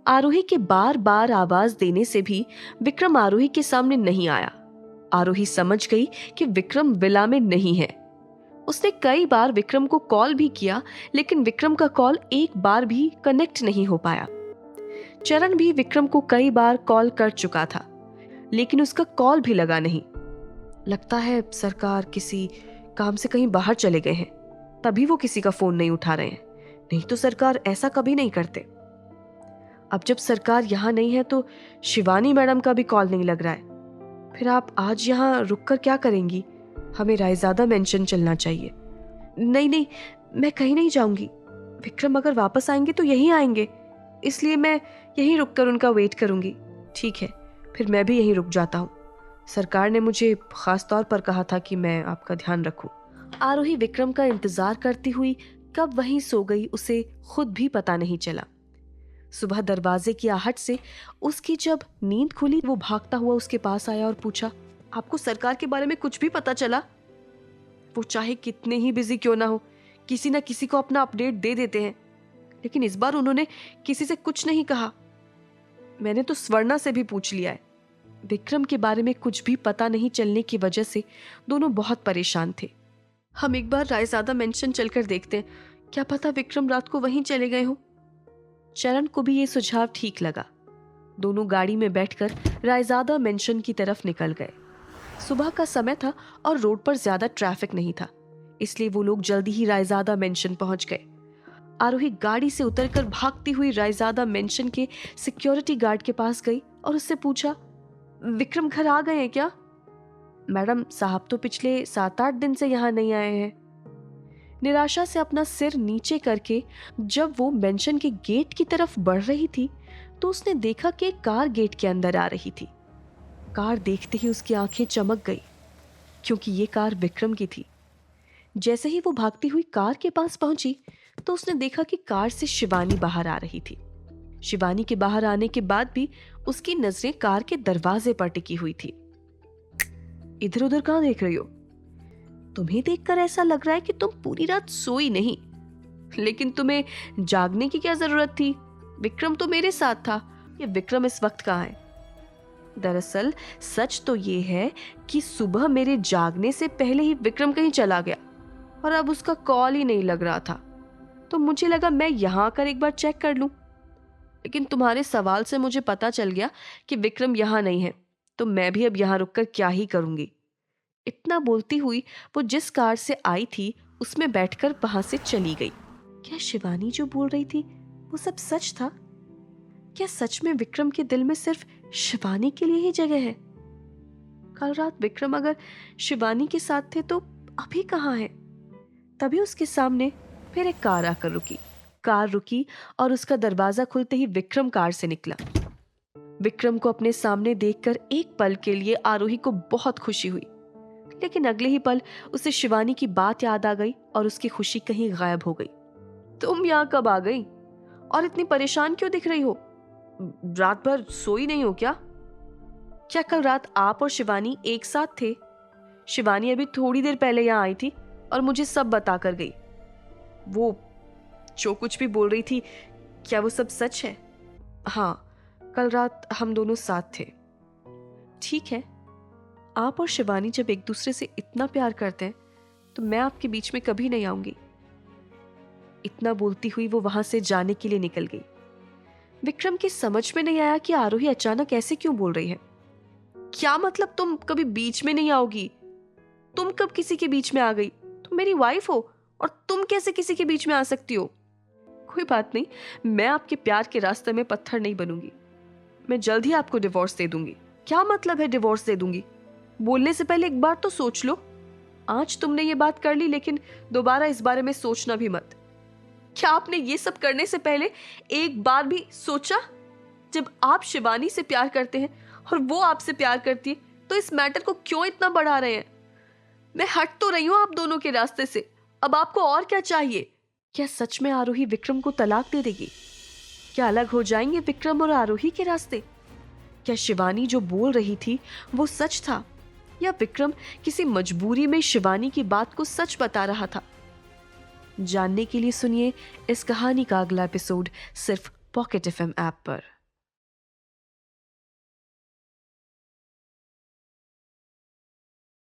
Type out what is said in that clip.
आरोही के बार बार आवाज देने से भी विक्रम आरोही के सामने नहीं आया। आरोही समझ गई कि विक्रम विला में नहीं है। उसने कई बार विक्रम को कॉल भी किया, लेकिन विक्रम का कॉल एक बार भी कनेक्ट नहीं हो पाया। चरण भी विक्रम को कई बार कॉल कर चुका था, लेकिन उसका कॉल भी लगा नहीं। लगता है सरकार किसी काम से कहीं बाहर चले गए हैं, तभी वो किसी का फोन नहीं उठा रहे हैं, नहीं तो सरकार ऐसा कभी नहीं करते। अब जब सरकार यहाँ नहीं है तो शिवानी मैडम का भी कॉल नहीं लग रहा है। फिर आप आज यहाँ रुककर क्या करेंगी? हमें रायजादा मेंशन चलना चाहिए। नहीं नहीं, मैं कहीं नहीं जाऊंगी। विक्रम अगर वापस आएंगे तो यहीं आएंगे, इसलिए मैं यहीं रुककर उनका वेट करूंगी। ठीक है, फिर मैं भी यहीं रुक जाता हूँ। सरकार ने मुझे खास तौर पर कहा था कि मैं आपका ध्यान रखूं। आरोही विक्रम का इंतजार करती हुई कब वहीं सो गई उसे खुद भी पता नहीं चला। सुबह दरवाजे की आहट से उसकी जब नींद खुली, वो भागता हुआ उसके पास आया और पूछा, आपको सरकार के बारे में कुछ भी पता चला? वो चाहे कितने ही बिजी क्यों ना हो, किसी ना किसी को अपना अपडेट दे देते हैं, लेकिन इस बार उन्होंने किसी से कुछ नहीं कहा। मैंने तो स्वर्णा से भी पूछ लिया है। विक्रम के बारे में कुछ भी पता नहीं चलने की वजह से दोनों बहुत परेशान थे। हम एक बार रायजादा मेंशन चलकर देखते हैं, क्या पता विक्रम रात को वहीं चले गए हो। चरण को भी ये सुझाव ठीक लगा। दोनों गाड़ी में बैठकर रायजादा मेंशन की तरफ निकल गए। सुबह का समय था और रोड पर ज्यादा ट्रैफिक नहीं था, इसलिए वो लोग जल्दी ही रायजादा मेंशन पहुंच गए। आरोही गाड़ी से उतरकर भागती हुई रायजादा मेंशन के सिक्योरिटी गार्ड के पास गई और उससे पूछा, विक्रम घर आ गए हैं क्या? मैडम साहब तो पिछले 7-8 दिन से यहाँ नहीं आए हैं। निराशा से अपना सिर नीचे करके जब वो मेंशन के गेट की तरफ बढ़ रही थी तो उसने देखा कि एक कार गेट के अंदर आ रही थी। कार देखते ही उसकी आंखें चमक गई, क्योंकि ये कार विक्रम की थी। जैसे ही वो भागती हुई कार के पास पहुंची तो उसने देखा कि कार से शिवानी बाहर आ रही थी। शिवानी के बाहर आने के बाद भी उसकी नजरें कार के दरवाजे पर टिकी हुई थी। इधर उधर कहां देख रही हो? तुम्हें देखकर ऐसा लग रहा है कि तुम पूरी रात सोई नहीं, लेकिन तुम्हें जागने की क्या जरूरत थी? विक्रम तो मेरे साथ था। ये विक्रम इस वक्त कहाँ है? दरअसल सच तो ये है कि सुबह मेरे जागने से पहले ही विक्रम कहीं चला गया और अब उसका कॉल ही नहीं लग रहा था, तो मुझे लगा मैं यहाँ आकर एक बार चेक कर लूं। लेकिन तुम्हारे सवाल से मुझे पता चल गया कि विक्रम यहाँ नहीं है, तो मैं भी अब यहाँ रुककर क्या ही करूंगी। इतना बोलती हुई वो जिस कार से आई थी उसमें बैठकर वहां से चली गई। क्या शिवानी जो बोल रही थी वो सब सच था? क्या सच में विक्रम के दिल में सिर्फ शिवानी के लिए ही जगह है? कल रात विक्रम अगर शिवानी के साथ थे तो अभी कहाँ है? तभी उसके सामने फिर एक कार आकर रुकी। कार रुकी और उसका दरवाजा खुलते ही विक्रम कार से निकला। विक्रम को अपने सामने देखकर एक पल के लिए आरोही को बहुत खुशी हुई, लेकिन अगले ही पल उसे शिवानी की बात याद आ गई और उसकी खुशी कहीं गायब हो गई। तुम यहाँ कब आ गई और इतनी परेशान क्यों दिख रही हो? रात भर सोई नहीं हो क्या? क्या कल रात आप और शिवानी एक साथ थे? शिवानी अभी थोड़ी देर पहले यहाँ आई थी और मुझे सब बता कर गई। वो जो कुछ भी बोल रही थी, क्या वो सब सच है? हाँ, कल रात हम दोनों साथ थे। ठीक है, आप और शिवानी जब एक दूसरे से इतना प्यार करते हैं तो मैं आपके बीच में कभी नहीं आऊंगी। इतना बोलती हुई वो वहां से जाने के लिए निकल गई। विक्रम की समझ में नहीं आया कि आरोही अचानक ऐसे क्यों बोल रही है। क्या मतलब तुम कभी बीच में नहीं आओगी? तुम कब किसी के बीच में आ गई? तुम मेरी वाइफ हो और तुम कैसे किसी के बीच में आ सकती हो? कोई बात नहीं, मैं आपके प्यार के रास्ते में पत्थर नहीं बनूंगी। मैं जल्द ही आपको डिवोर्स दे दूंगी। क्या मतलब है डिवोर्स दे दूंगी? बोलने से पहले एक बार तो सोच लो। आज तुमने ये बात कर ली, लेकिन दोबारा इस बारे में सोचना भी मत। क्या आपने ये सब करने से पहले एक बार भी सोचा? जब आप शिवानी से प्यार करते हैं और वो आपसे प्यार करती है तो इस मैटर को क्यों इतना बढ़ा रहे हैं? मैं हट तो रही हूं आप दोनों के रास्ते से, अब आपको और क्या चाहिए? क्या सच में आरोही विक्रम को तलाक दे देगी? क्या अलग हो जाएंगे विक्रम और आरोही के रास्ते? क्या शिवानी जो बोल रही थी वो सच था, या विक्रम किसी मजबूरी में शिवानी की बात को सच बता रहा था? जानने के लिए सुनिए इस कहानी का अगला एपिसोड सिर्फ पॉकेट एफएम ऐप पर।